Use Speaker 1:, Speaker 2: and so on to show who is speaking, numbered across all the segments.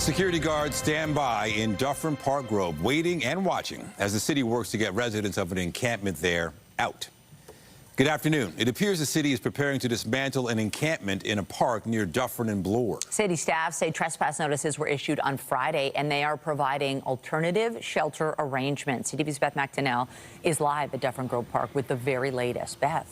Speaker 1: Security guards stand by in Dufferin Grove, waiting and watching as the city works to get residents of an encampment there out. Good afternoon. It appears the city is preparing to dismantle an encampment in a park near Dufferin and Bloor.
Speaker 2: City staff say trespass notices were issued on Friday, and they are providing alternative shelter arrangements. CTV's Beth Macdonell is live at Dufferin Grove Park with the very latest. Beth.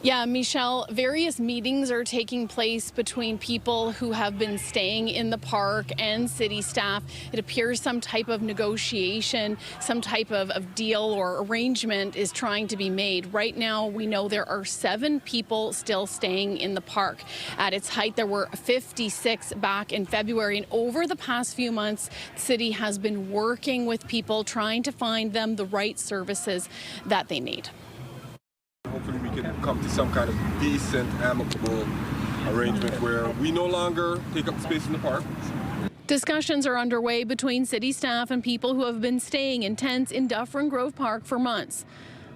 Speaker 3: Yeah, Michelle, various meetings are taking place between people who have been staying in the park and city staff. It appears some type of negotiation, some type of deal or arrangement is trying to be made. Right now, we know there are 7 people still staying in the park. At its height, there were 56 back in February, and over the past few months, the city has been working with people, trying to find them the right services that they need.
Speaker 4: Hopefully we can come to some kind of decent, amicable arrangement where we no longer take up space in the park.
Speaker 3: Discussions are underway between city staff and people who have been staying in tents in Dufferin Grove Park for months.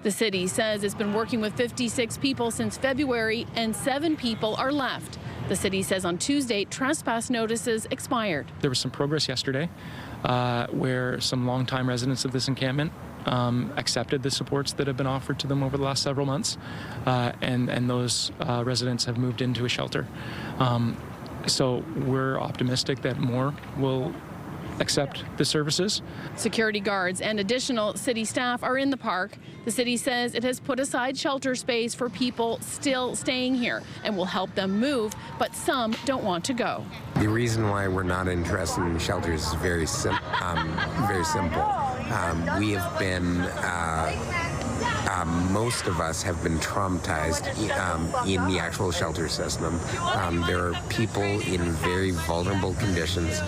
Speaker 3: The city says it's been working with 56 people since February, and 7 people are left. The city says on Tuesday, trespass notices expired.
Speaker 5: There was some progress yesterday where some longtime residents of this encampment accepted the supports that have been offered to them over the last several months, and those residents have moved into a shelter. So we're optimistic that more will accept the services.
Speaker 3: Security guards and additional city staff are in the park. The city says it has put aside shelter space for people still staying here and will help them move, but some don't want to go.
Speaker 6: The reason why we're not interested in shelters is very simple. We have been, most of us have been traumatized in the actual shelter system. There are people in very vulnerable conditions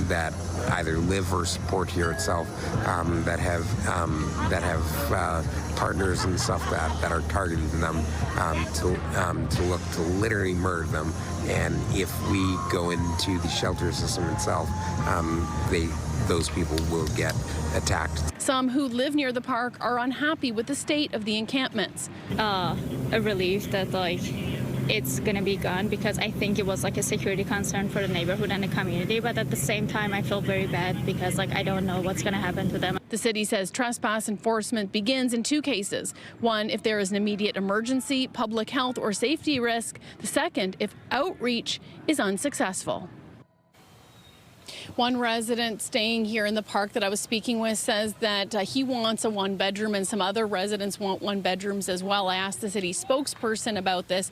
Speaker 6: that either live or support here itself, that have partners and stuff that are targeting them to look to literally murder them. And if we go into the shelter system itself, those people will get attacked.
Speaker 3: Some who live near the park are unhappy with the state of the encampments.
Speaker 7: A relief that it's going to be gone, because I think it was a security concern for the neighborhood and the community, but at the same time I feel very bad because I don't know what's going to happen to them.
Speaker 3: The city says trespass enforcement begins in 2 cases. One, if there is an immediate emergency, public health or safety risk. The second, if outreach is unsuccessful. One resident staying here in the park that I was speaking with says that he wants a 1-bedroom, and some other residents want 1-bedrooms as well. I asked the city spokesperson about this,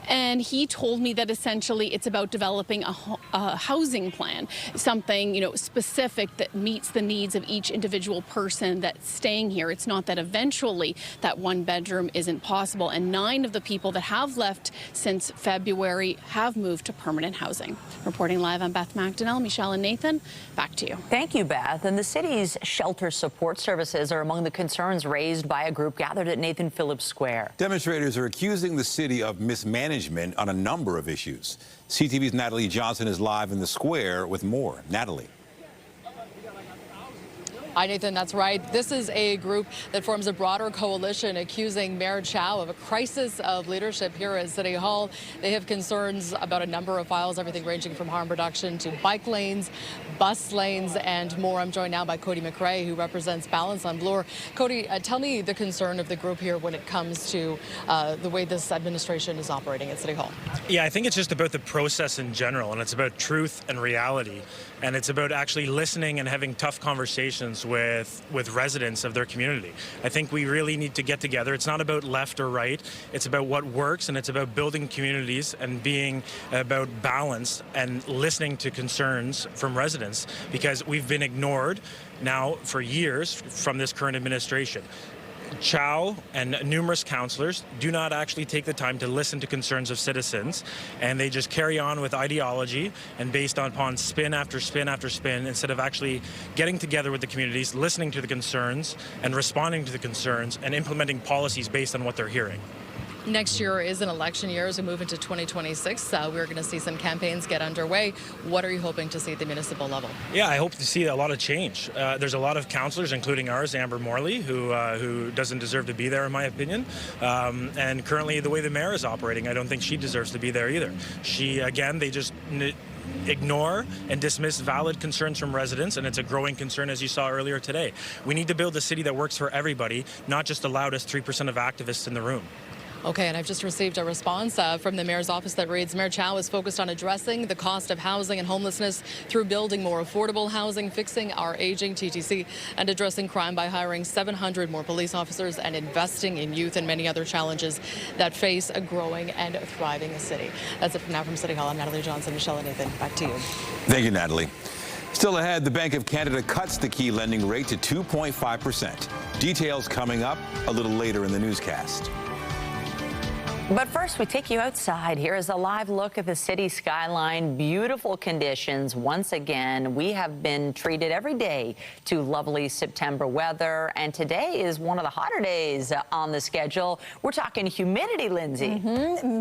Speaker 3: and he told me that essentially it's about developing a housing plan, something specific that meets the needs of each individual person that's staying here. It's not that eventually that 1-bedroom isn't possible, and 9 of the people that have left since February have moved to permanent housing. Reporting live, I'm Beth Macdonell. Michelle and Nathan, back to you.
Speaker 2: Thank you, Beth. And the city's shelter support services are among the concerns raised by a group gathered at Nathan Phillips Square.
Speaker 1: Demonstrators are accusing the city of mismanagement on a number of issues. CTV's Natalie Johnson is live in the square with more. Natalie.
Speaker 8: Hi, Nathan, that's right. This is a group that forms a broader coalition accusing Mayor Chow of a crisis of leadership here at City Hall. They have concerns about a number of files, everything ranging from harm reduction to bike lanes, bus lanes, and more. I'm joined now by Cody Macrae, who represents Balance on Bloor. Cody, tell me the concern of the group here when it comes to the way this administration is operating at City Hall.
Speaker 9: Yeah, I think it's just about the process in general, and it's about truth and reality, and it's about actually listening and having tough conversations with residents of their community. I think we really need to get together. It's not about left or right. It's about what works, and it's about building communities and being about balance and listening to concerns from residents, because we've been ignored now for years from this current administration. Chow and numerous councillors do not actually take the time to listen to concerns of citizens, and they just carry on with ideology and based upon spin after spin after spin, instead of actually getting together with the communities, listening to the concerns and responding to the concerns and implementing policies based on what they're hearing.
Speaker 8: Next year is an election year as we move into 2026. We're going to see some campaigns get underway. What are you hoping to see at the municipal level?
Speaker 9: Yeah, I hope to see a lot of change. There's a lot of councillors, including ours, Amber Morley, who doesn't deserve to be there, in my opinion. And currently, the way the mayor is operating, I don't think she deserves to be there either. She, again, they just ignore and dismiss valid concerns from residents, and it's a growing concern, as you saw earlier today. We need to build a city that works for everybody, not just the loudest 3% of activists in the room.
Speaker 8: Okay, and I've just received a response from the mayor's office that reads, Mayor Chow is focused on addressing the cost of housing and homelessness through building more affordable housing, fixing our aging TTC, and addressing crime by hiring 700 more police officers and investing in youth and many other challenges that face a growing and thriving city. That's it for now from City Hall. I'm Natalie Johnson. Michelle and Nathan, back to you.
Speaker 1: Thank you, Natalie. Still ahead, the Bank of Canada cuts the key lending rate to 2.5%. Details coming up a little later in the newscast.
Speaker 2: But first, we take you outside. Here is a live look at the city skyline. Beautiful conditions. Once again, we have been treated every day to lovely September weather, and today is one of the hotter days on the schedule. We're talking humidity, Lindsay.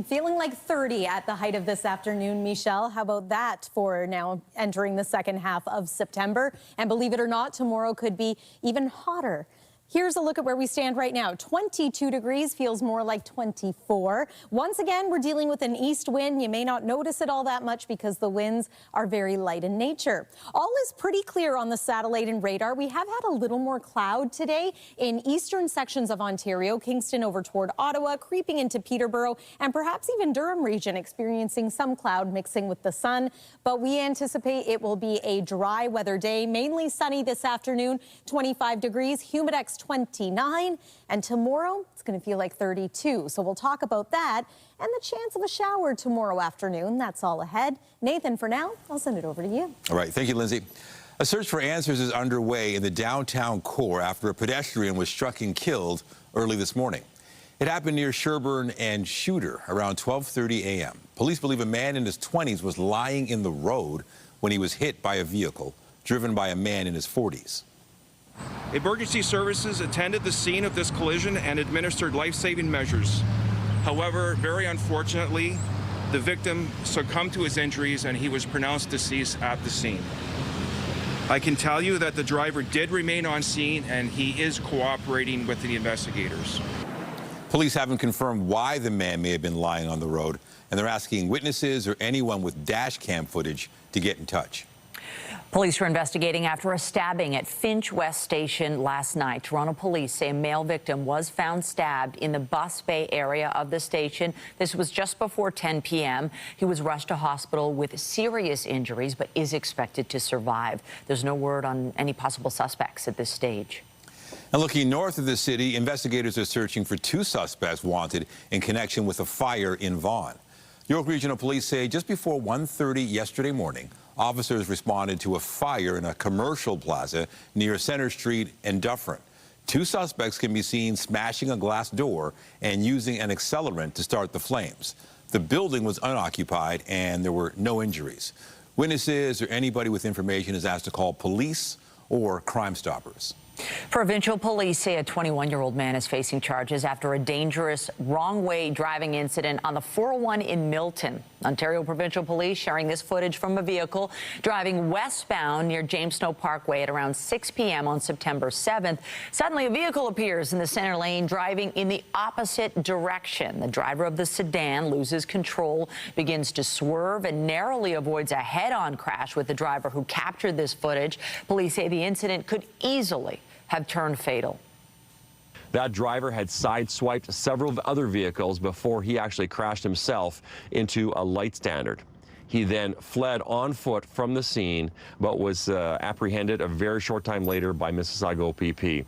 Speaker 10: Feeling like 30 at the height of this afternoon, Michelle. How about that for now entering the second half of September? And believe it or not, tomorrow could be even hotter. Here's a look at where we stand right now. 22 degrees, feels more like 24. Once again, we're dealing with an east wind. You may not notice it all that much because the winds are very light in nature. All is pretty clear on the satellite and radar. We have had a little more cloud today in eastern sections of Ontario, Kingston over toward Ottawa, creeping into Peterborough, and perhaps even Durham region experiencing some cloud mixing with the sun. But we anticipate it will be a dry weather day, mainly sunny this afternoon, 25 degrees, humidex 29, and tomorrow it's going to feel like 32. So we'll talk about that and the chance of a shower tomorrow afternoon. That's all ahead. Nathan, for now, I'll send it over to you.
Speaker 1: All right. Thank you, Lindsay. A search for answers is underway in the downtown core after a pedestrian was struck and killed early this morning. It happened near Sherbourne and Shooter around 12:30 a.m. Police believe a man in his 20s was lying in the road when he was hit by a vehicle driven by a man in his 40s.
Speaker 11: Emergency services attended the scene of this collision and administered life-saving measures. However, very unfortunately, the victim succumbed to his injuries and he was pronounced deceased at the scene. I can tell you that the driver did remain on scene and he is cooperating with the investigators.
Speaker 1: Police haven't confirmed why the man may have been lying on the road, and they're asking witnesses or anyone with dash cam footage to get in touch.
Speaker 2: Police were investigating after a stabbing at Finch West Station last night. Toronto police say a male victim was found stabbed in the bus bay area of the station. This was just before 10 p.m. He was rushed to hospital with serious injuries, but is expected to survive. There's no word on any possible suspects at this stage.
Speaker 1: And looking north of the city, investigators are searching for 2 suspects wanted in connection with a fire in Vaughan. York Regional Police say just before 1:30 yesterday morning, officers responded to a fire in a commercial plaza near Centre Street and Dufferin. 2 suspects can be seen smashing a glass door and using an accelerant to start the flames. The building was unoccupied and there were no injuries. Witnesses or anybody with information is asked to call police or Crime Stoppers.
Speaker 2: Provincial police say a 21-year-old man is facing charges after a dangerous wrong-way driving incident on the 401 in Milton. Ontario Provincial Police sharing this footage from a vehicle driving westbound near James Snow Parkway at around 6 p.m. on September 7th. Suddenly, a vehicle appears in the center lane driving in the opposite direction. The driver of the sedan loses control, begins to swerve, and narrowly avoids a head-on crash with the driver who captured this footage. Police say the incident could easily have turned fatal.
Speaker 12: That driver had sideswiped several other vehicles before he actually crashed himself into a light standard. He then fled on foot from the scene, but was apprehended a very short time later by Mississauga OPP.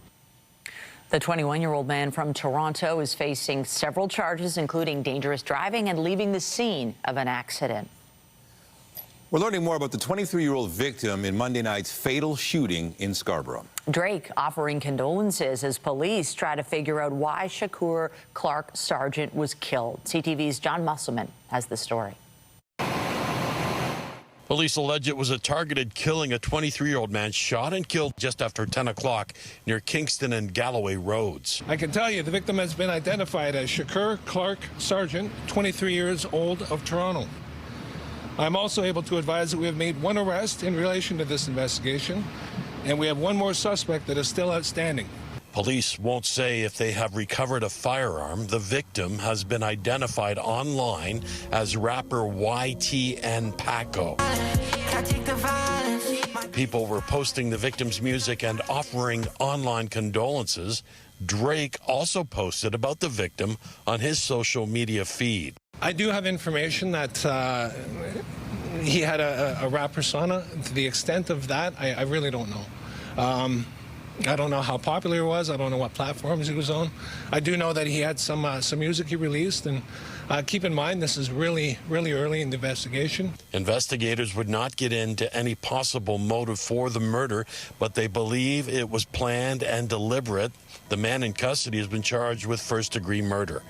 Speaker 2: The 21-year-old man from Toronto is facing several charges, including dangerous driving and leaving the scene of an accident.
Speaker 1: We're learning more about the 23-year-old victim in Monday night's fatal shooting in Scarborough.
Speaker 2: Drake offering condolences as police try to figure out why Shakur Clark Sargent was killed. CTV's John Musselman has the story.
Speaker 13: Police allege it was a targeted killing. A 23-year-old man shot and killed just after 10 o'clock near Kingston and Galloway roads.
Speaker 14: I can tell you the victim has been identified as Shakur Clark Sargent, 23 years old, of Toronto. I'm also able to advise that we have made 1 arrest in relation to this investigation, and we have 1 more suspect that is still outstanding.
Speaker 13: Police won't say if they have recovered a firearm. The victim has been identified online as rapper YTN Paco. People were posting the victim's music and offering online condolences. Drake also posted about the victim on his social media feed.
Speaker 14: I do have information that he had a rap persona. To the extent of that, I really don't know. I don't know how popular he was. I don't know what platforms he was on. I do know that he had some music he released, and keep in mind this is really early in the investigation.
Speaker 13: Investigators would not get into any possible motive for the murder, but they believe it was planned and deliberate. The man in custody has been charged with first-degree murder.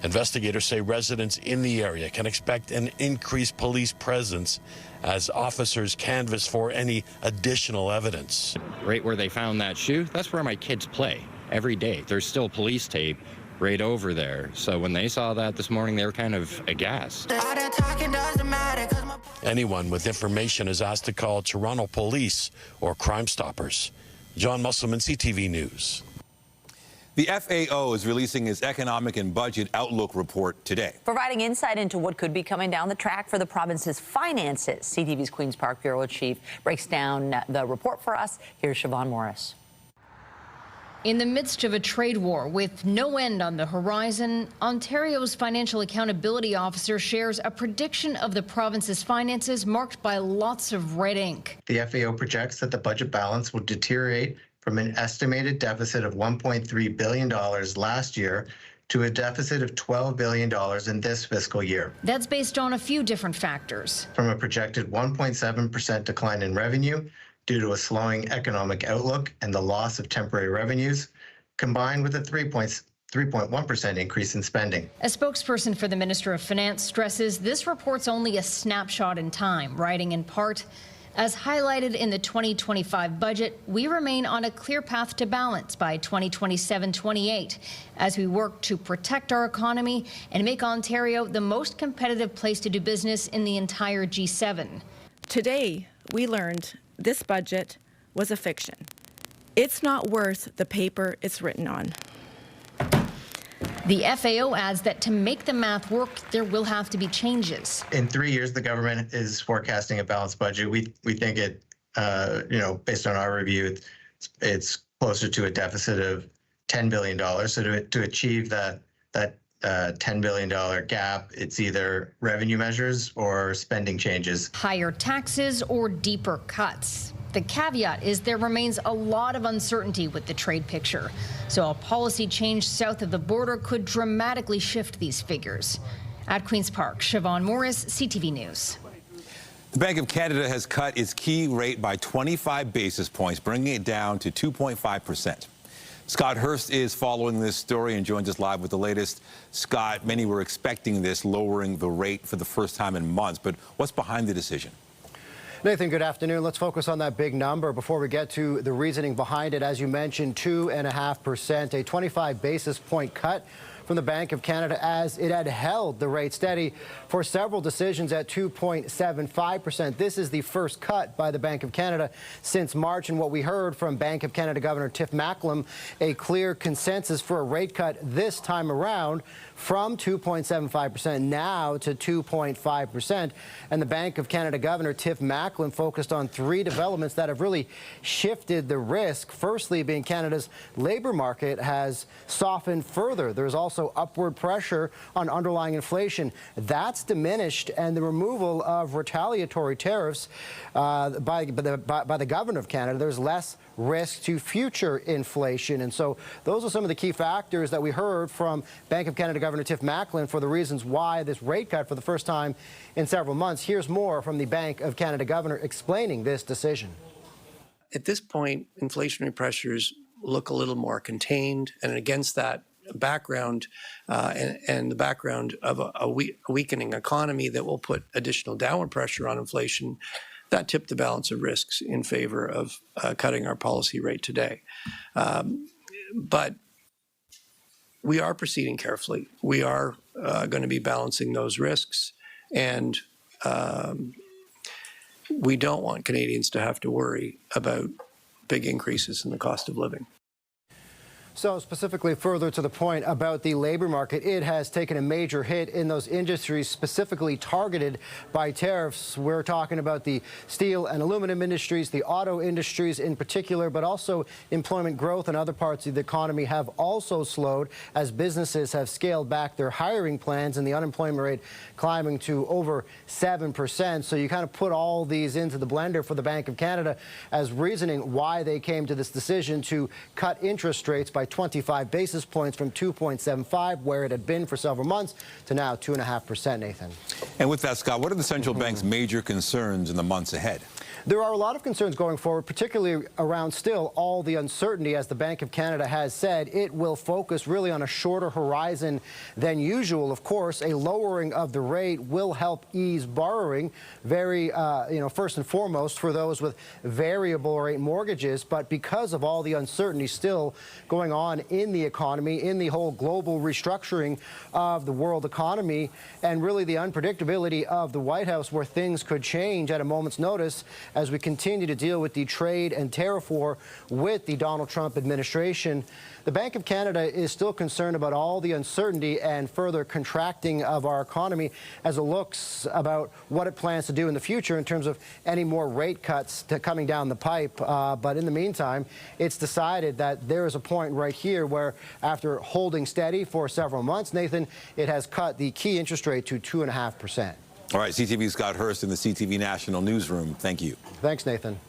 Speaker 13: Investigators say residents in the area can expect an increased police presence as officers canvass for any additional evidence.
Speaker 15: Right where they found that shoe, that's where my kids play every day. There's still police tape right over there. So when they saw that this morning, they were kind of aghast.
Speaker 13: Anyone with information is asked to call Toronto Police or Crime Stoppers. John Musselman, CTV News.
Speaker 1: The FAO is releasing its economic and budget outlook report today,
Speaker 2: providing insight into what could be coming down the track for the province's finances. CTV's Queen's Park Bureau Chief breaks down the report for us. Here's Siobhan Morris.
Speaker 16: In the midst of a trade war with no end on the horizon, Ontario's Financial Accountability Officer shares a prediction of the province's finances marked by lots of red ink.
Speaker 17: The FAO projects that the budget balance will deteriorate from an estimated deficit of $1.3 billion last year to a deficit of $12 billion in this fiscal year.
Speaker 16: That's based on a few different factors.
Speaker 17: From a projected 1.7% decline in revenue due to a slowing economic outlook and the loss of temporary revenues, combined with a 3.1% increase in spending.
Speaker 16: A spokesperson for the Minister of Finance stresses this report's only a snapshot in time, writing in part, as highlighted in the 2025 budget, we remain on a clear path to balance by 2027-28 as we work to protect our economy and make Ontario the most competitive place to do business in the entire G7.
Speaker 18: Today, we learned this budget was a fiction. It's not worth the paper it's written on.
Speaker 16: The FAO adds that to make the math work, there will have to be changes.
Speaker 17: In 3 years, the government is forecasting a balanced budget. We think it, based on our review, it's closer to a deficit of $10 billion. So to achieve that $10 billion gap, it's either revenue measures or spending changes.
Speaker 16: Higher taxes or deeper cuts. The caveat is there remains a lot of uncertainty with the trade picture, so a policy change south of the border could dramatically shift these figures. At Queen's Park, Siobhan Morris, CTV News.
Speaker 1: The Bank of Canada has cut its key rate by 25 basis points, bringing it down to 2.5%. Scott Hurst is following this story and joins us live with the latest. Scott, many were expecting this, lowering the rate for the first time in months, but what's behind the decision?
Speaker 19: Nathan, good afternoon. Let's focus on that big number before we get to the reasoning behind it. As you mentioned, 2.5%, a 25 basis point cut from the Bank of Canada as it had held the rate steady for several decisions at 2.75%. This is the first cut by the Bank of Canada since March, and what we heard from Bank of Canada Governor Tiff Macklem, a clear consensus for a rate cut this time around from 2.75% now to 2.5%. And the Bank of Canada Governor Tiff Macklem focused on three developments that have really shifted the risk. Firstly, being Canada's labor market has softened further. There's also upward pressure on underlying inflation. That's diminished, and the removal of retaliatory tariffs by the Governor of Canada, there's less risk to future inflation. And so those are some of the key factors that we heard from Bank of Canada Governor Tiff Macklem for the reasons why this rate cut for the first time in several months. Here's more from the Bank of Canada Governor explaining this decision.
Speaker 20: At this point, inflationary pressures look a little more contained, and against that background and the background of a weakening economy that will put additional downward pressure on inflation, that tipped the balance of risks in favor of cutting our policy rate today. But we are proceeding carefully. We are going to be balancing those risks, and we don't want Canadians to have to worry about big increases in the cost of living.
Speaker 19: So specifically further to the point about the labor market, it has taken a major hit in those industries specifically targeted by tariffs. We're talking about the steel and aluminum industries, the auto industries in particular, but also employment growth in other parts of the economy have also slowed as businesses have scaled back their hiring plans and the unemployment rate climbing to over 7%. So you kind of put all these into the blender for the Bank of Canada as reasoning why they came to this decision to cut interest rates by 25 basis points from 2.75, where it had been for several months, to now 2.5%, Nathan.
Speaker 1: And with that, Scott, what are the central bank's major concerns in the months ahead?
Speaker 19: There are a lot of concerns going forward, particularly around still all the uncertainty. As the Bank of Canada has said, it will focus really on a shorter horizon than usual. Of course, a lowering of the rate will help ease borrowing, first and foremost for those with variable rate mortgages. But because of all the uncertainty still going on in the economy, in the whole global restructuring of the world economy, and really the unpredictability of the White House, where things could change at a moment's notice, as we continue to deal with the trade and tariff war with the Donald Trump administration, the Bank of Canada is still concerned about all the uncertainty and further contracting of our economy as it looks about what it plans to do in the future in terms of any more rate cuts coming down the pipe. But in the meantime, it's decided that there is a point right here where, after holding steady for several months, Nathan, it has cut the key interest rate to 2.5%.
Speaker 1: All right, CTV's Scott Hurst in the CTV National Newsroom. Thank you.
Speaker 19: Thanks, Nathan.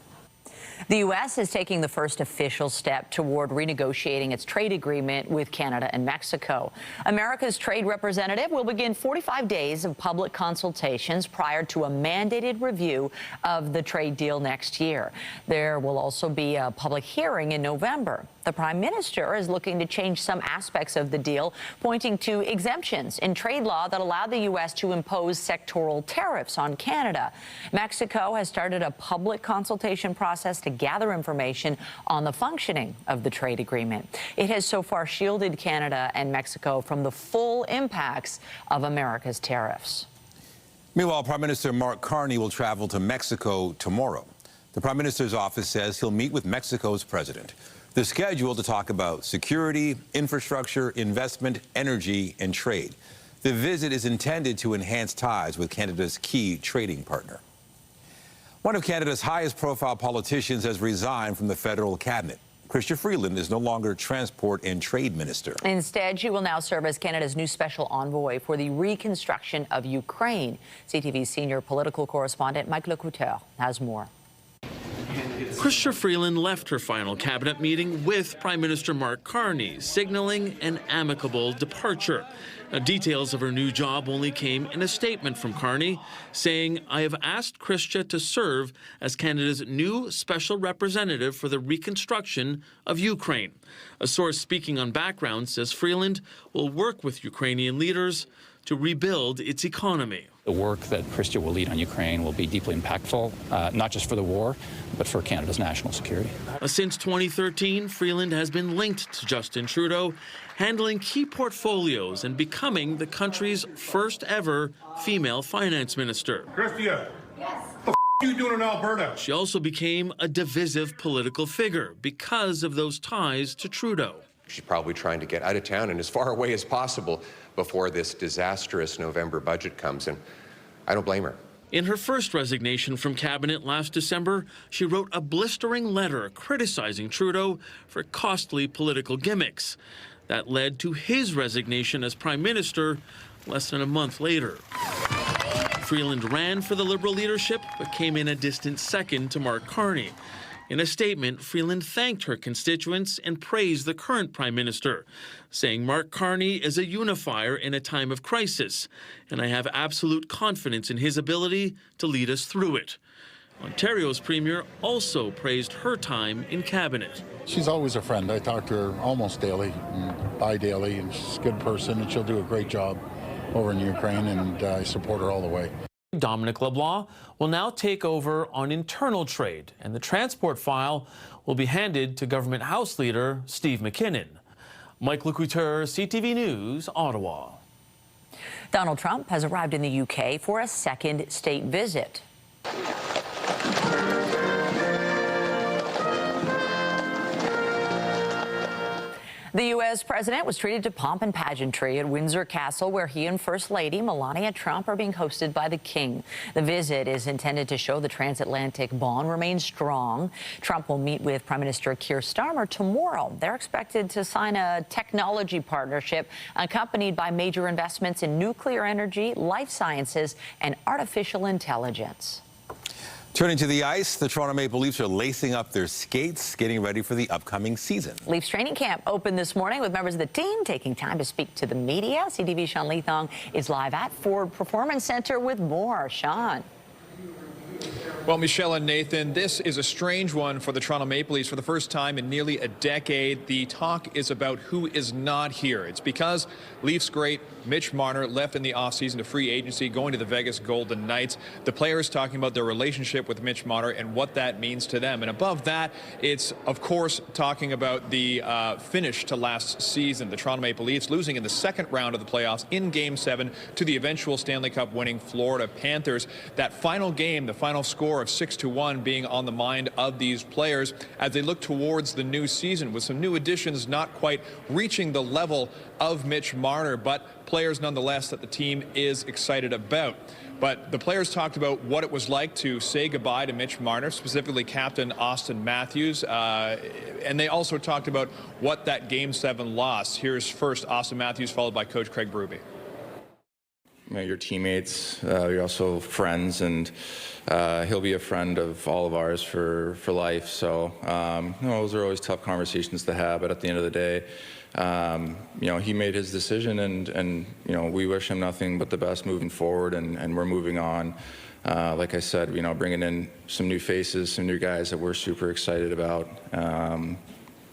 Speaker 2: The U.S. is taking the first official step toward renegotiating its trade agreement with Canada and Mexico. America's trade representative will begin 45 days of public consultations prior to a mandated review of the trade deal next year. There will also be a public hearing in November. The Prime Minister is looking to change some aspects of the deal, pointing to exemptions in trade law that allow the U.S. to impose sectoral tariffs on Canada. Mexico has started a public consultation process to gather information on the functioning of the trade agreement. It has so far shielded Canada and Mexico from the full impacts of America's tariffs.
Speaker 1: Meanwhile, Prime Minister Mark Carney will travel to Mexico tomorrow. The Prime Minister's office says he'll meet with Mexico's president. They're scheduled to talk about security, infrastructure, investment, energy, and trade. The visit is intended to enhance ties with Canada's key trading partner. One of Canada's highest-profile politicians has resigned from the federal cabinet. Chrystia Freeland is no longer Transport and Trade Minister.
Speaker 2: Instead, she will now serve as Canada's new special envoy for the reconstruction of Ukraine. CTV's senior political correspondent Mike Lecouteur has more.
Speaker 21: Chrystia Freeland left her final cabinet meeting with Prime Minister Mark Carney, signaling an amicable departure. Now, details of her new job only came in a statement from Carney, saying, "I have asked Chrystia to serve as Canada's new special representative for the reconstruction of Ukraine." A source speaking on background says Freeland will work with Ukrainian leaders to rebuild its economy.
Speaker 22: The work that Chrystia will lead on Ukraine will be deeply impactful, not just for the war, but for Canada's national security.
Speaker 21: Since 2013, Freeland has been linked to Justin Trudeau, handling key portfolios and becoming the country's first ever female finance minister.
Speaker 23: Chrystia, what the are you doing in Alberta?
Speaker 21: She also became a divisive political figure because of those ties to Trudeau.
Speaker 24: She's probably trying to get out of town and as far away as possible before this disastrous November budget comes, and I don't blame her.
Speaker 21: In her first resignation from cabinet last December, she wrote a blistering letter criticizing Trudeau for costly political gimmicks. That led to his resignation as Prime Minister less than a month later. Freeland ran for the Liberal leadership, but came in a distant second to Mark Carney. In a statement, Freeland thanked her constituents and praised the current Prime Minister, saying Mark Carney is a unifier in a time of crisis, and I have absolute confidence in his ability to lead us through it. Ontario's Premier also praised her time in Cabinet.
Speaker 25: She's always a friend. I talk to her almost daily, bi-daily, and she's a good person, and she'll do a great job over in Ukraine, and I support her all the way.
Speaker 21: Dominic LeBlanc will now take over on internal trade, and the transport file will be handed to Government House Leader Steve McKinnon. Mike Lecouteur, CTV News, Ottawa.
Speaker 2: Donald Trump has arrived in the UK for a second state visit. The U.S. president was treated to pomp and pageantry at Windsor Castle, where he and First Lady Melania Trump are being hosted by the king. The visit is intended to show the transatlantic bond remains strong. Trump will meet with Prime Minister Keir Starmer tomorrow. They're expected to sign a technology partnership accompanied by major investments in nuclear energy, life sciences, and artificial intelligence.
Speaker 1: Turning to the ice, the Toronto Maple Leafs are lacing up their skates, getting ready for the upcoming season.
Speaker 2: Leafs training camp opened this morning with members of the team taking time to speak to the media. CTV's Sean Leathong is live at Ford Performance Center with more. Sean.
Speaker 3: Well, Michelle and Nathan, this is a strange one for the Toronto Maple Leafs. For the first time in nearly a decade, the talk is about who is not here. It's because Leafs great Mitch Marner left in the offseason to free agency, going to the Vegas Golden Knights. The players talking about their relationship with Mitch Marner and what that means to them. And above that, it's, of course, talking about the finish to last season. The Toronto Maple Leafs losing in the second round of the playoffs in Game 7 to the eventual Stanley Cup winning Florida Panthers. That final game, the final score of 6-1 being on the mind of these players as they look towards the new season with some new additions not quite reaching the level of Mitch Marner, but players nonetheless that the team is excited about. But the players talked about what it was like to say goodbye to Mitch Marner, specifically captain Austin Matthews, and they also talked about what that Game 7 loss. Here's first Austin Matthews, followed by Coach Craig Berube.
Speaker 4: You know, your teammates, you're also friends, and he'll be a friend of all of ours for life. So, you know, those are always tough conversations to have, but at the end of the day, you know, he made his decision, and you know, we wish him nothing but the best moving forward, and we're moving on. Like I said, you know, bringing in some new faces, some new guys that we're super excited about.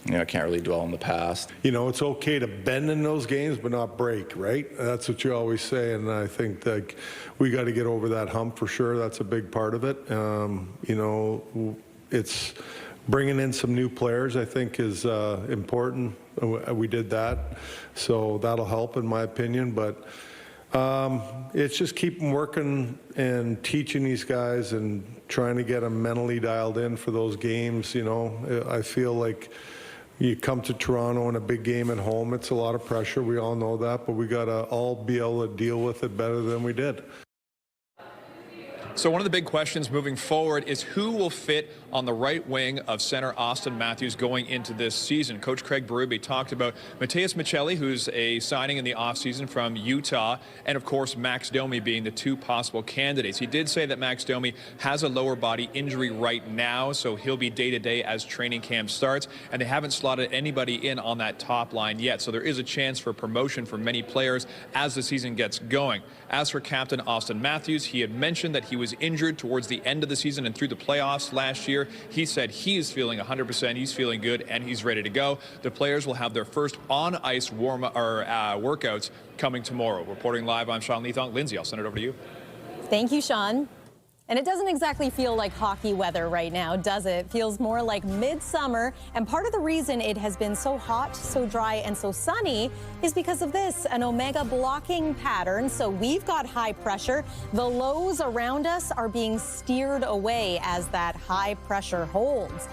Speaker 4: You know, I can't really dwell on the past.
Speaker 23: You know, it's okay to bend in those games, but not break, right? That's what you always say, and I think that we got to get over that hump for sure. That's a big part of it. You know, it's bringing in some new players, I think, is important. We did that, so that'll help, in my opinion. But it's just keep working and teaching these guys and trying to get them mentally dialed in for those games. You know, I feel like you come to Toronto in a big game at home, it's a lot of pressure. We all know that, but we got to all be able to deal with it better than we did.
Speaker 3: So one of the big questions moving forward is who will fit on the right wing of center Austin Matthews going into this season. Coach Craig Berube talked about Mateus Michelli, who's a signing in the offseason from Utah, and of course Max Domi being the two possible candidates. He did say that Max Domi has a lower body injury right now, so he'll be day-to-day as training camp starts, and they haven't slotted anybody in on that top line yet, so there is a chance for promotion for many players as the season gets going. As for captain Austin Matthews, he had mentioned that he was injured towards the end of the season and through the playoffs last year. He said he is feeling 100%, he's feeling good, and he's ready to go. The players will have their first on-ice workouts coming tomorrow. Reporting live, I'm Sean Leathong. Lindsay, I'll send it over to you.
Speaker 10: Thank you, Sean. And it doesn't exactly feel like hockey weather right now, does it? It feels more like midsummer. And part of the reason it has been so hot, so dry, and so sunny is because of this, an omega blocking pattern. So we've got high pressure. The lows around us are being steered away as that high pressure holds.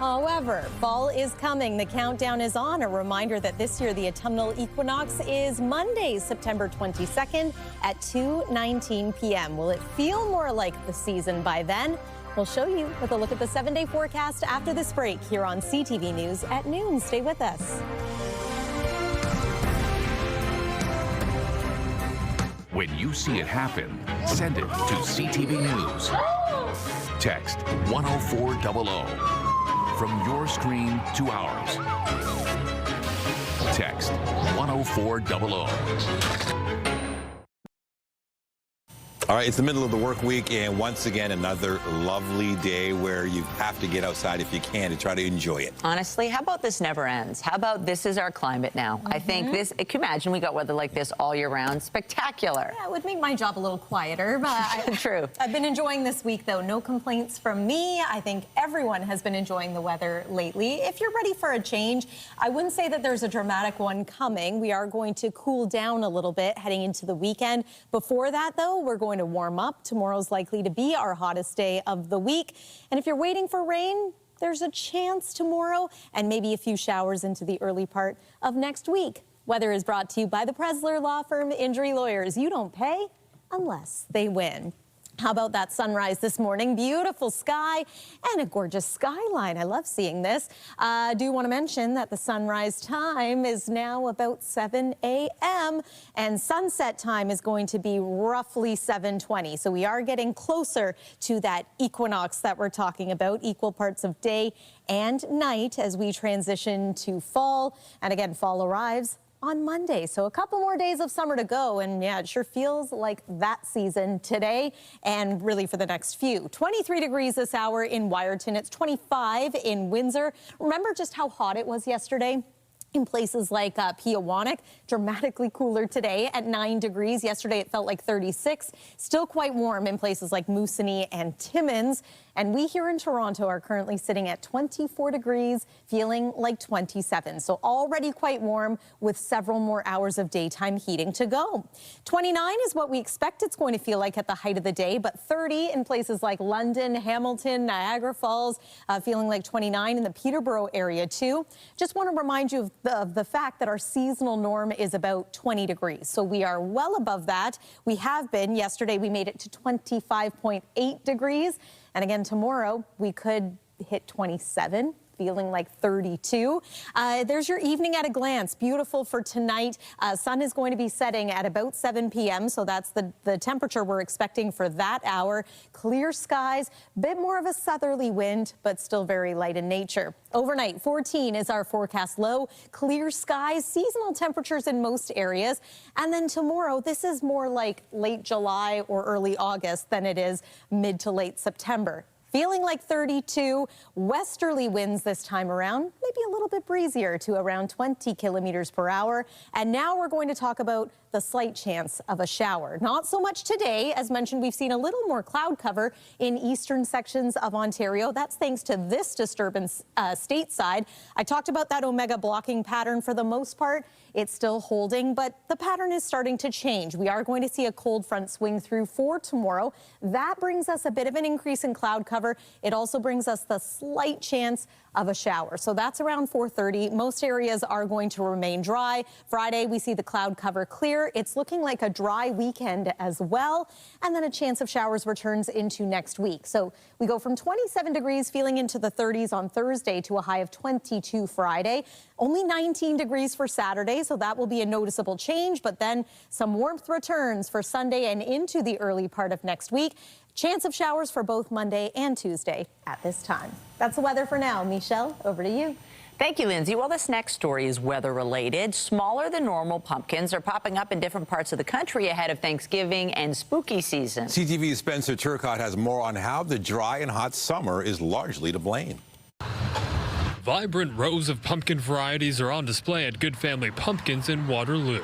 Speaker 10: However, fall is coming. The countdown is on. A reminder that this year the autumnal equinox is Monday, September 22nd at 2:19 p.m. Will it feel more like the season by then? We'll show you with a look at the 7-day forecast after this break here on CTV News at noon. Stay with us.
Speaker 5: When you see it happen, send it to CTV News. Text 10400. From your screen to ours. Text 10400.
Speaker 1: All right, it's the middle of the work week, and once again, another lovely day where you have to get outside if you can to try to enjoy it.
Speaker 2: Honestly, how about this never ends? How about this is our climate now? I think this, can you imagine we got weather like this all year round? Spectacular.
Speaker 10: Yeah, it would make my job a little quieter, but
Speaker 2: True.
Speaker 10: I've been enjoying this week, though. No complaints from me. I think everyone has been enjoying the weather lately. If you're ready for a change, I wouldn't say that there's a dramatic one coming. We are going to cool down a little bit heading into the weekend. Before that, though, we're going to warm up. Tomorrow's likely to be our hottest day of the week. And if you're waiting for rain, there's a chance tomorrow and maybe a few showers into the early part of next week. Weather is brought to you by the Presler Law Firm Injury Lawyers. You don't pay unless they win. How about that sunrise this morning? Beautiful sky and a gorgeous skyline. I love seeing this. I do want to mention that the sunrise time is now about 7 a.m. and sunset time is going to be roughly 7:20. So we are getting closer to that equinox that we're talking about, equal parts of day and night as we transition to fall. And again, fall arrives on Monday. So a couple more days of summer to go. And yeah, it sure feels like that season today and really for the next few. 23 degrees this hour in Wyerton. It's 25 in Windsor. Remember just how hot it was yesterday? In places like Peawanuck, dramatically cooler today at 9 degrees. Yesterday it felt like 36. Still quite warm in places like Moosonee and Timmins. And we here in Toronto are currently sitting at 24 degrees, feeling like 27. So already quite warm with several more hours of daytime heating to go. 29 is what we expect it's going to feel like at the height of the day, but 30 in places like London, Hamilton, Niagara Falls, feeling like 29 in the Peterborough area too. Just want to remind you of the fact that our seasonal norm is about 20 degrees. So we are well above that. We have been. Yesterday we made it to 25.8 degrees. And again, tomorrow we could hit 27. Feeling like 32. There's your evening at a glance. Beautiful for tonight. Sun is going to be setting at about 7 p.m. So that's the temperature we're expecting for that hour. Clear skies, bit more of a southerly wind, but still very light in nature. Overnight, 14 is our forecast low. Clear skies, seasonal temperatures in most areas. And then tomorrow, this is more like late July or early August than it is mid to late September. Feeling like 32, westerly winds this time around, maybe a little bit breezier to around 20 kilometers per hour. And now we're going to talk about the slight chance of a shower. Not so much today. As mentioned, we've seen a little more cloud cover in eastern sections of Ontario. That's thanks to this disturbance stateside. I talked about that Omega blocking pattern. For the most part, it's still holding, but the pattern is starting to change. We are going to see a cold front swing through for tomorrow. That brings us a bit of an increase in cloud cover. It also brings us the slight chance of a shower. So that's around 4:30. Most areas are going to remain dry. Friday, we see the cloud cover clear. It's looking like a dry weekend as well. And then a chance of showers returns into next week. So we go from 27 degrees feeling into the 30s on Thursday to a high of 22 Friday. Only 19 degrees for Saturday, so that will be a noticeable change. But then some warmth returns for Sunday and into the early part of next week. Chance of showers for both Monday and Tuesday at this time. That's the weather for now. Michelle, over to you.
Speaker 2: Thank you, Lindsay. Well, this next story is weather-related. Smaller than normal pumpkins are popping up in different parts of the country ahead of Thanksgiving and spooky season.
Speaker 1: CTV's Spencer Turcott has more on how the dry and hot summer is largely to blame.
Speaker 6: Vibrant rows of pumpkin varieties are on display at Good Family Pumpkins in Waterloo.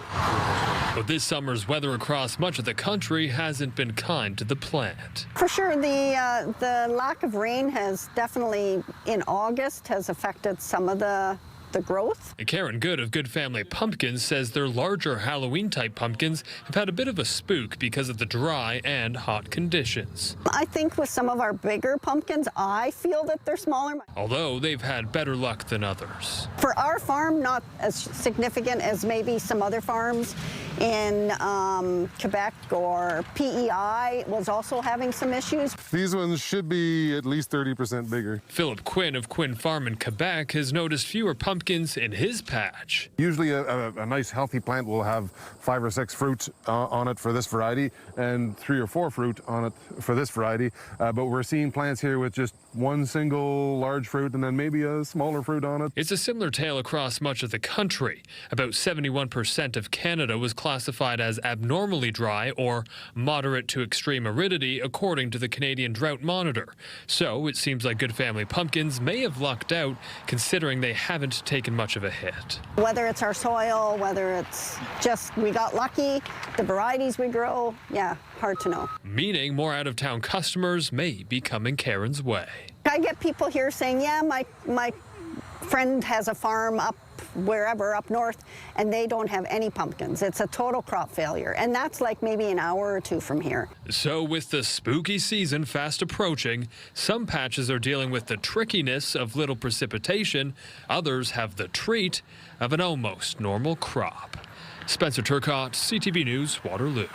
Speaker 6: But this summer's weather across much of the country hasn't been kind to the plant.
Speaker 7: For sure, the lack of rain has definitely, in August, has affected some of the growth.
Speaker 6: And Karen Good of Good Family Pumpkins says their larger Halloween-type pumpkins have had a bit of a spook because of the dry and hot conditions.
Speaker 7: I think with some of our bigger pumpkins, I feel that they're smaller.
Speaker 6: Although they've had better luck than others.
Speaker 7: For our farm, not as significant as maybe some other farms in Quebec, or PEI was also having some issues.
Speaker 8: These ones should be at least 30% bigger.
Speaker 6: Philip Quinn of Quinn Farm in Quebec has noticed fewer pumpkins in his patch.
Speaker 8: Usually a nice healthy plant will have 5 or 6 fruit on it for this variety and 3 or 4 fruit on it for this variety. But we're seeing plants here with just one single large fruit and then maybe a smaller fruit on it.
Speaker 6: It's a similar tale across much of the country. About 71% of Canada was classified as abnormally dry or moderate to extreme aridity, according to the Canadian Drought Monitor. So it seems like Good Family Pumpkins may have lucked out, considering they haven't taken much of a hit.
Speaker 7: Whether it's our soil, whether it's just we got lucky, the varieties we grow, yeah, hard to know.
Speaker 6: Meaning more out-of-town customers may be coming Karen's way.
Speaker 7: I get people here saying, yeah, my friend has a farm up wherever up north, and they don't have any pumpkins. It's a total crop failure, and that's like maybe an hour or two from here.
Speaker 6: So with the spooky season fast approaching, some patches are dealing with the trickiness of little precipitation. Others have the treat of an almost normal crop. Spencer Turcott, CTV News, Waterloo.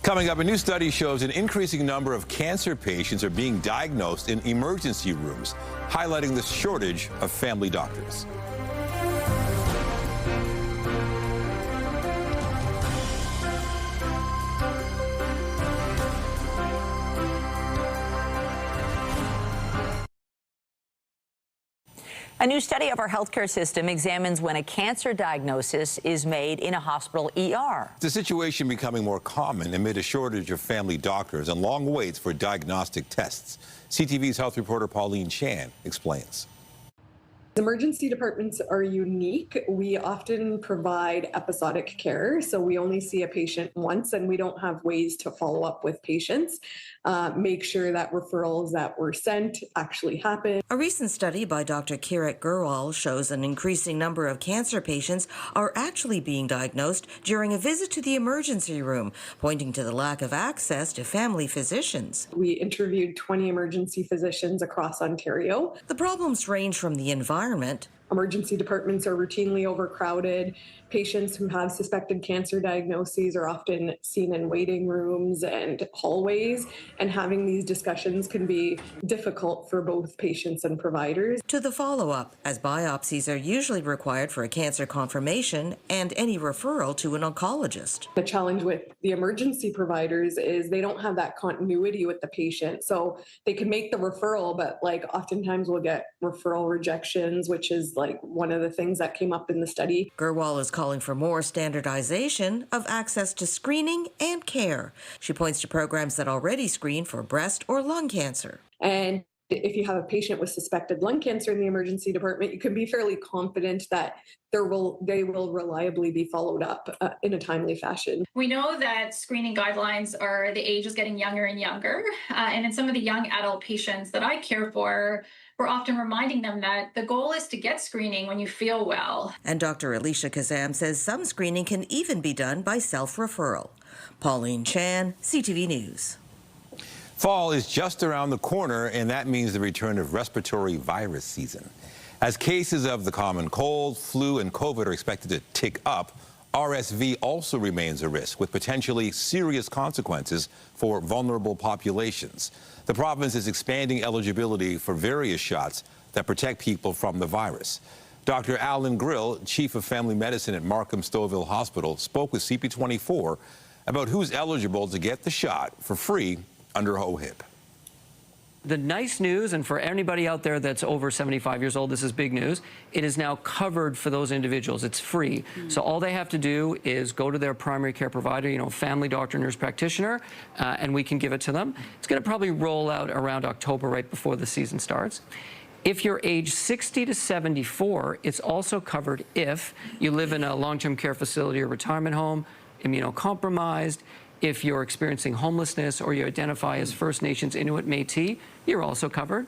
Speaker 1: Coming up, a new study shows an increasing number of cancer patients are being diagnosed in emergency rooms, highlighting the shortage of family doctors.
Speaker 2: A new study of our healthcare system examines when a cancer diagnosis is made in a hospital ER.
Speaker 1: The situation becoming more common amid a shortage of family doctors and long waits for diagnostic tests. CTV's health reporter Pauline Chan explains.
Speaker 9: Emergency departments are unique. We often provide episodic care, so we only see a patient once and we don't have ways to follow up with patients, make sure that referrals that were sent actually happen.
Speaker 11: A recent study by Dr. Kirat Gurwal shows an increasing number of cancer patients are actually being diagnosed during a visit to the emergency room, pointing to the lack of access to family physicians.
Speaker 9: We interviewed 20 emergency physicians across Ontario.
Speaker 11: The problems range from the environment.
Speaker 9: Emergency departments are routinely overcrowded. Patients who have suspected cancer diagnoses are often seen in waiting rooms and hallways, and having these discussions can be difficult for both patients and providers.
Speaker 11: To the follow-up, as biopsies are usually required for a cancer confirmation and any referral to an oncologist.
Speaker 9: The challenge with the emergency providers is they don't have that continuity with the patient. So they can make the referral, but oftentimes we'll get referral rejections, which is one of the things that came up in the study.
Speaker 11: Gurwal is calling for more standardization of access to screening and care. She points to programs that already screen for breast or lung cancer.
Speaker 9: And if you have a patient with suspected lung cancer in the emergency department, you can be fairly confident that they will reliably be followed up in a timely fashion.
Speaker 12: We know that screening guidelines are the age is getting younger and younger. And in some of the young adult patients that I care for, we're often reminding them that the goal is to get screening when you feel well.
Speaker 11: And Dr. Alicia Kazam says some screening can even be done by self-referral. Pauline Chan, CTV News.
Speaker 1: Fall is just around the corner, and that means the return of respiratory virus season. As cases of the common cold, flu, and COVID are expected to tick up, RSV also remains a risk, with potentially serious consequences for vulnerable populations. The province is expanding eligibility for various shots that protect people from the virus. Dr. Alan Grill, Chief of Family Medicine at Markham Stouffville Hospital, spoke with CP24 about who's eligible to get the shot for free under OHIP.
Speaker 14: The nice news, and for anybody out there that's over 75 years old, this is big news, it is now covered for those individuals. It's free. So all they have to do is go to their primary care provider, family doctor, nurse practitioner, and we can give it to them. It's going to probably roll out around October, right before the season starts. If you're age 60 to 74, it's also covered if you live in a long-term care facility or retirement home, immunocompromised, if you're experiencing homelessness or you identify as First Nations, Inuit, Métis, you're also covered.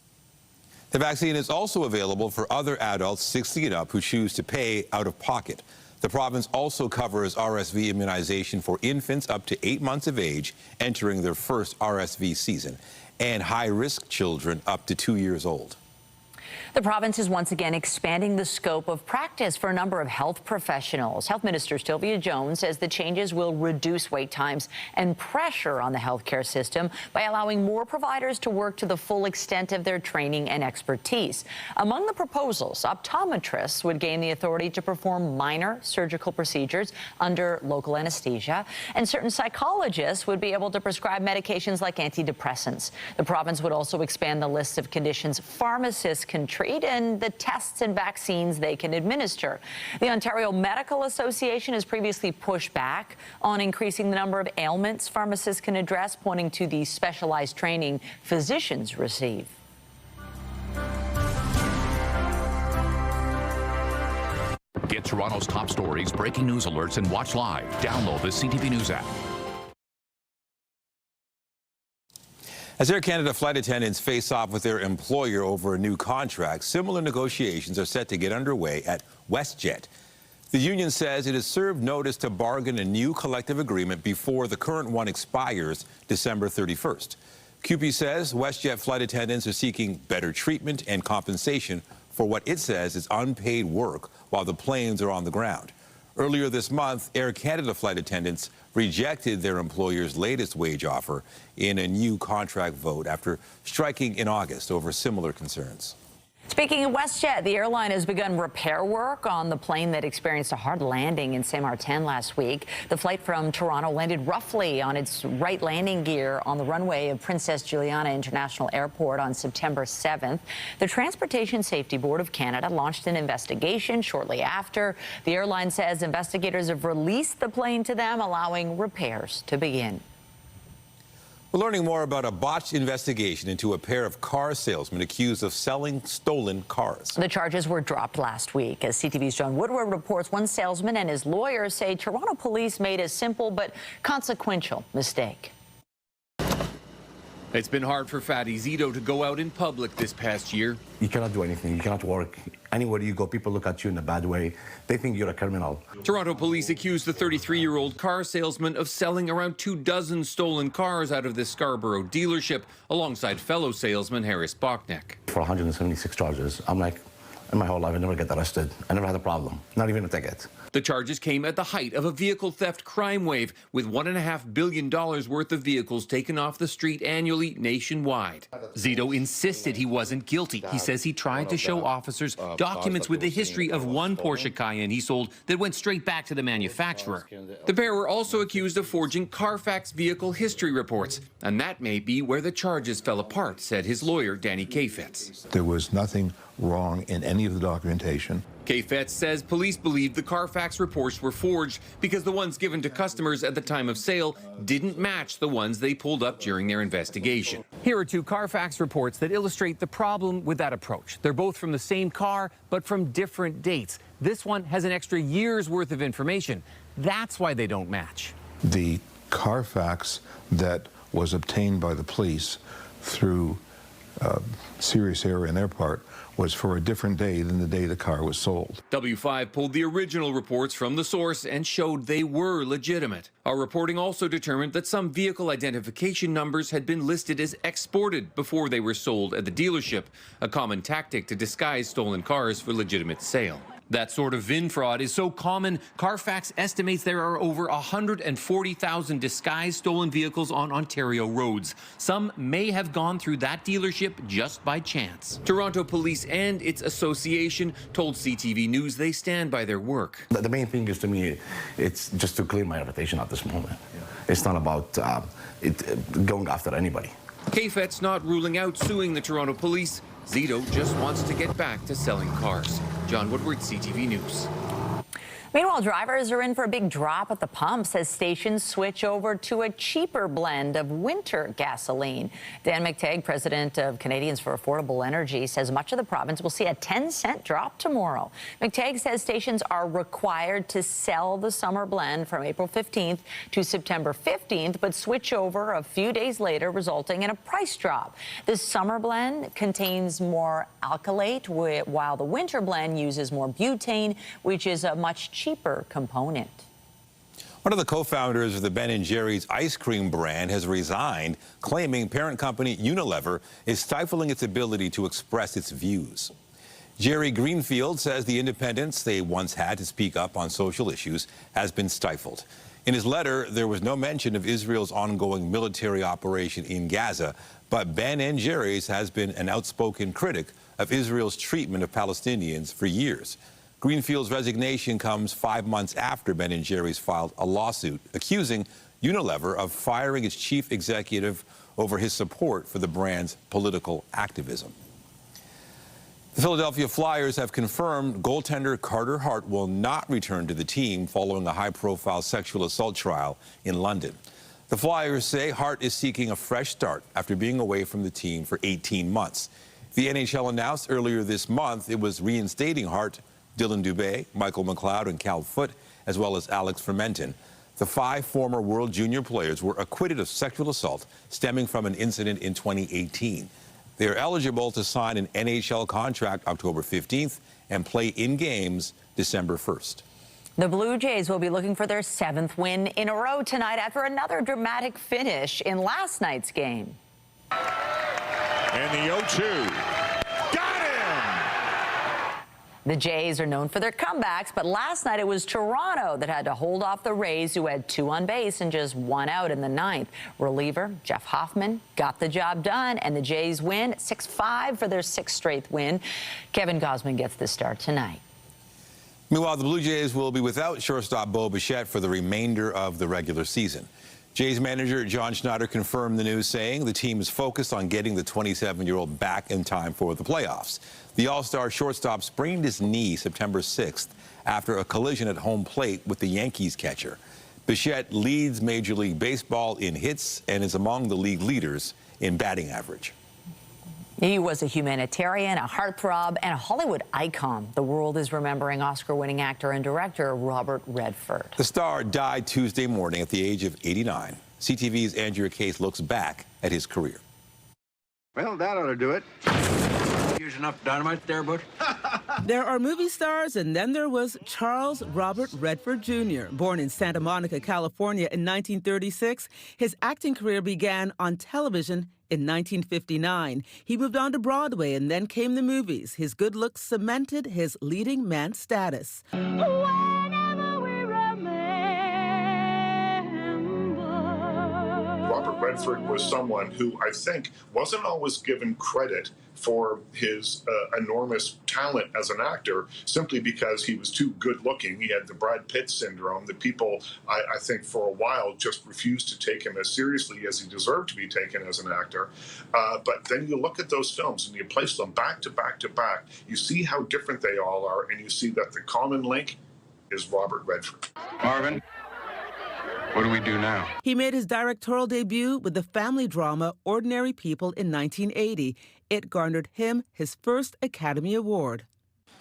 Speaker 1: The vaccine is also available for other adults 60 and up who choose to pay out of pocket. The province also covers RSV immunization for infants up to 8 months of age entering their first RSV season, and high-risk children up to 2 years old.
Speaker 2: The province is once again expanding the scope of practice for a number of health professionals. Health Minister Sylvia Jones says the changes will reduce wait times and pressure on the healthcare system by allowing more providers to work to the full extent of their training and expertise. Among the proposals, optometrists would gain the authority to perform minor surgical procedures under local anesthesia, and certain psychologists would be able to prescribe medications like antidepressants. The province would also expand the list of conditions pharmacists can treat and the tests and vaccines they can administer. The Ontario Medical Association has previously pushed back on increasing the number of ailments pharmacists can address, pointing to the specialized training physicians receive.
Speaker 5: Get Toronto's top stories, breaking news alerts, and watch live. Download the CTV News app.
Speaker 1: As Air Canada flight attendants face off with their employer over a new contract, similar negotiations are set to get underway at WestJet. The union says it has served notice to bargain a new collective agreement before the current one expires December 31st. CUPE says WestJet flight attendants are seeking better treatment and compensation for what it says is unpaid work while the planes are on the ground. Earlier this month, Air Canada flight attendants rejected their employer's latest wage offer in a new contract vote after striking in August over similar concerns.
Speaker 2: Speaking of WestJet, the airline has begun repair work on the plane that experienced a hard landing in Saint-Martin last week. The flight from Toronto landed roughly on its right landing gear on the runway of Princess Juliana International Airport on September 7th. The Transportation Safety Board of Canada launched an investigation shortly after. The airline says investigators have released the plane to them, allowing repairs to begin.
Speaker 1: We're learning more about a botched investigation into a pair of car salesmen accused of selling stolen cars.
Speaker 2: The charges were dropped last week. As CTV's John Woodward reports, one salesman and his lawyers say Toronto police made a simple but consequential mistake.
Speaker 13: It's been hard for Fatty Zito to go out in public this past year.
Speaker 15: You cannot do anything. You cannot work. Anywhere you go, people look at you in a bad way. They think you're a criminal.
Speaker 13: Toronto police accused the 33-year-old car salesman of selling around 24 stolen cars out of this Scarborough dealership, alongside fellow salesman Harris Bachneck.
Speaker 15: For 176 charges, I'm like, in my whole life, I never get arrested. I never had a problem, not even a ticket.
Speaker 13: The charges came at the height of a vehicle theft crime wave, with $1.5 billion worth of vehicles taken off the street annually nationwide. Zito insisted he wasn't guilty. He says he tried to show officers documents with the history of one Porsche Cayenne he sold that went straight back to the manufacturer. The pair were also accused of forging Carfax vehicle history reports, and that may be where the charges fell apart, said his lawyer, Danny Kafetz.
Speaker 16: There was nothing wrong in any of the documentation.
Speaker 13: Kafetz says police believe the Carfax reports were forged because the ones given to customers at the time of sale didn't match the ones they pulled up during their investigation.
Speaker 17: Here are two Carfax reports that illustrate the problem with that approach. They're both from the same car, but from different dates. This one has an extra year's worth of information. That's why they don't match.
Speaker 16: The Carfax that was obtained by the police through serious error in their part was for a different day than the day the car was sold.
Speaker 13: W5 pulled the original reports from the source and showed they were legitimate. Our reporting also determined that some vehicle identification numbers had been listed as exported before they were sold at the dealership, a common tactic to disguise stolen cars for legitimate sale. That sort of VIN fraud is so common, Carfax estimates there are over 140,000 disguised stolen vehicles on Ontario roads. Some may have gone through that dealership just by chance. Toronto Police and its association told CTV News they stand by their work.
Speaker 15: The main thing is, to me, it's just to clean my reputation at this moment. It's not about going after anybody.
Speaker 13: Kafetz not ruling out suing the Toronto Police. Zito just wants to get back to selling cars. John Woodward, CTV News.
Speaker 2: Meanwhile, drivers are in for a big drop at the pumps as stations switch over to a cheaper blend of winter gasoline. Dan Macrae, president of Canadians for Affordable Energy, says much of the province will see a 10-cent drop tomorrow. Macrae says stations are required to sell the summer blend from April 15th to September 15th, but switch over a few days later, resulting in a price drop. The summer blend contains more alkylate, while the winter blend uses more butane, which is a much cheaper component.
Speaker 1: One of the co-founders of the Ben & Jerry's ice cream brand has resigned, claiming parent company Unilever is stifling its ability to express its views. Jerry Greenfield says the independence they once had to speak up on social issues has been stifled. In his letter, there was no mention of Israel's ongoing military operation in Gaza, but Ben & Jerry's has been an outspoken critic of Israel's treatment of Palestinians for years. Greenfield's resignation comes 5 months after Ben & Jerry's filed a lawsuit accusing Unilever of firing its chief executive over his support for the brand's political activism. The Philadelphia Flyers have confirmed goaltender Carter Hart will not return to the team following a high-profile sexual assault trial in London. The Flyers say Hart is seeking a fresh start after being away from the team for 18 months. The NHL announced earlier this month it was reinstating Hart, Dylan Dubé, Michael McLeod, and Cal Foote, as well as Alex Fermenton. The 5 former World Junior players were acquitted of sexual assault stemming from an incident in 2018. They are eligible to sign an NHL contract October 15th and play in games December 1st.
Speaker 2: The Blue Jays will be looking for their 7th win in a row tonight after another dramatic finish in last night's game.
Speaker 18: And the 0-2. Got him!
Speaker 2: The Jays are known for their comebacks, but last night it was Toronto that had to hold off the Rays, who had 2 on base and just 1 out in the 9th. Reliever Jeff Hoffman got the job done, and the Jays win 6-5 for their 6th straight win. Kevin Gosman gets the start tonight.
Speaker 1: Meanwhile, the Blue Jays will be without shortstop Bo Bichette for the remainder of the regular season. Jays manager John Schneider confirmed the news, saying the team is focused on getting the 27-year-old back in time for the playoffs. The All-Star shortstop sprained his knee September 6th after a collision at home plate with the Yankees catcher. Bichette leads Major League Baseball in hits and is among the league leaders in batting average.
Speaker 2: He was a humanitarian, a heartthrob, and a Hollywood icon. The world is remembering Oscar-winning actor and director Robert Redford.
Speaker 1: The star died Tuesday morning at the age of 89. CTV's Andrea Case looks back at his career.
Speaker 19: Well, that ought to do it. Use enough dynamite there, Butch?
Speaker 20: There are movie stars, and then there was Charles Robert Redford Jr. Born in Santa Monica, California in 1936, his acting career began on television in 1959. He moved on to Broadway, and then came the movies. His good looks cemented his leading man status.
Speaker 22: Robert Redford was someone who I think wasn't always given credit for his enormous talent as an actor, simply because he was too good looking. He had the Brad Pitt syndrome that people, I think, for a while just refused to take him as seriously as he deserved to be taken as an actor. But then you look at those films and you place them back to back to back. You see how different they all are, and you see that the common link is Robert Redford.
Speaker 19: Marvin, what do we do now?
Speaker 20: He made his directorial debut with the family drama Ordinary People in 1980. It garnered him his first Academy Award.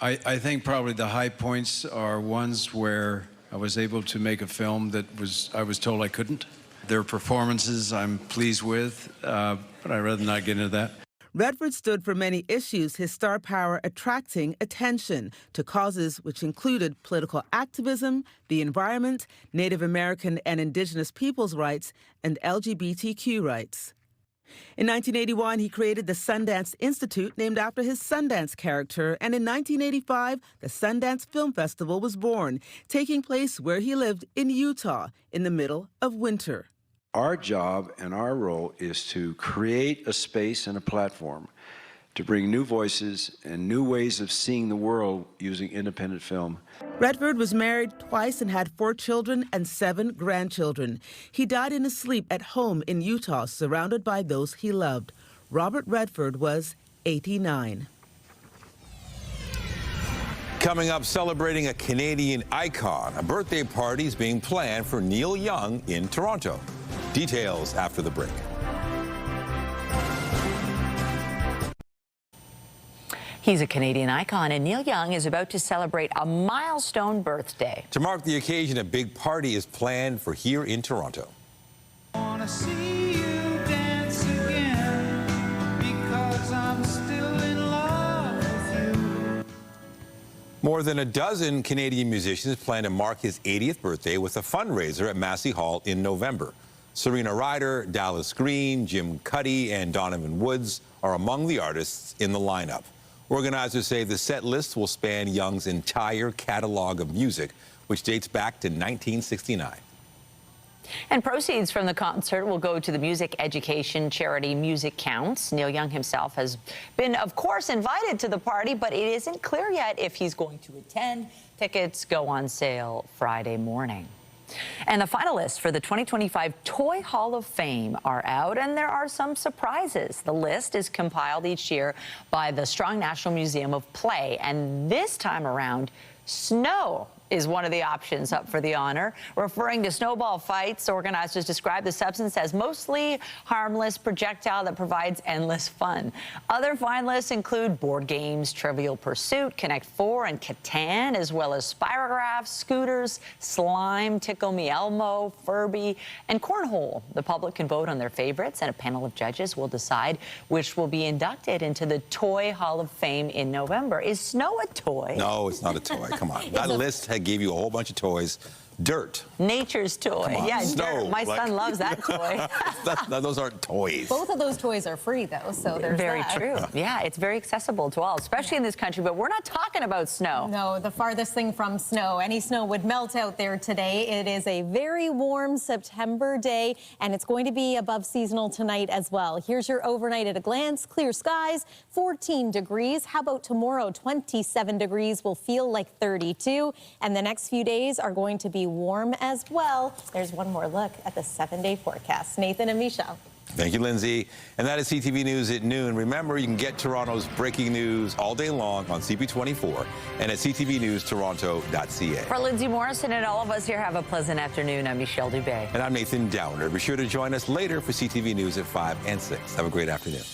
Speaker 24: I think probably the high points are ones where I was able to make a film that I was told I couldn't. Their performances I'm pleased with, but I'd rather not get into that.
Speaker 20: Redford stood for many issues, his star power attracting attention to causes which included political activism, the environment, Native American and Indigenous peoples' rights, and LGBTQ rights. In 1981, he created the Sundance Institute, named after his Sundance character, and in 1985, the Sundance Film Festival was born, taking place where he lived in Utah in the middle of winter.
Speaker 26: Our job and our role is to create a space and a platform to bring new voices and new ways of seeing the world using independent film.
Speaker 20: Redford was married twice and had 4 children and 7 grandchildren. He died in his sleep at home in Utah, surrounded by those he loved. Robert Redford was 89.
Speaker 1: Coming up, celebrating a Canadian icon, a birthday party is being planned for Neil Young in Toronto. Details after the break.
Speaker 2: He's a Canadian icon, and Neil Young is about to celebrate a milestone birthday.
Speaker 1: To mark the occasion, a big party is planned for here in Toronto.
Speaker 27: Wanna see you dance again, because I'm still in love with you.
Speaker 1: More than a dozen Canadian musicians plan to mark his 80th birthday with a fundraiser at Massey Hall in November. Serena Ryder, Dallas Green, Jim Cuddy, and Donovan Woods are among the artists in the lineup. Organizers say the set list will span Young's entire catalog of music, which dates back to 1969.
Speaker 2: And proceeds from the concert will go to the music education charity Music Counts. Neil Young himself has been, of course, invited to the party, but it isn't clear yet if he's going to attend. Tickets go on sale Friday morning. And the finalists for the 2025 Toy Hall of Fame are out, and there are some surprises. The list is compiled each year by the Strong National Museum of Play, and this time around, snow is one of the options up for the honor. Referring to snowball fights, organizers describe the substance as mostly harmless projectile that provides endless fun. Other finalists include board games, Trivial Pursuit, Connect 4, and Catan, as well as spirographs, scooters, slime, Tickle Me Elmo, Furby, and cornhole. The public can vote on their favorites, and a panel of judges will decide which will be inducted into the Toy Hall of Fame in November. Is snow a toy?
Speaker 1: No, it's not a toy. Come on. That list gave you a whole bunch of toys. Dirt.
Speaker 2: Nature's toy. Yeah,
Speaker 1: snow.
Speaker 2: Dirt. My son loves that toy.
Speaker 1: Those aren't toys.
Speaker 3: Both of those toys are free, though, so there's
Speaker 2: very
Speaker 3: that.
Speaker 2: true. Yeah, it's very accessible to all, especially in this country, but we're not talking about snow.
Speaker 3: No, the farthest thing from snow. Any snow would melt out there today. It is a very warm September day, and it's going to be above seasonal tonight as well. Here's your overnight at a glance. Clear skies, 14 degrees. How about tomorrow? 27 degrees will feel like 32, and the next few days are going to be warm as well. There's one more look at the 7-day forecast. Nathan and Michelle.
Speaker 1: Thank you, Lindsay. And that is CTV News at noon. Remember, you can get Toronto's breaking news all day long on CP24 and at ctvnewstoronto.ca.
Speaker 2: For Lindsay Morrison and all of us here, have a pleasant afternoon. I'm Michelle Dubé.
Speaker 1: And I'm Nathan Downer. Be sure to join us later for CTV News at 5 and 6. Have a great afternoon.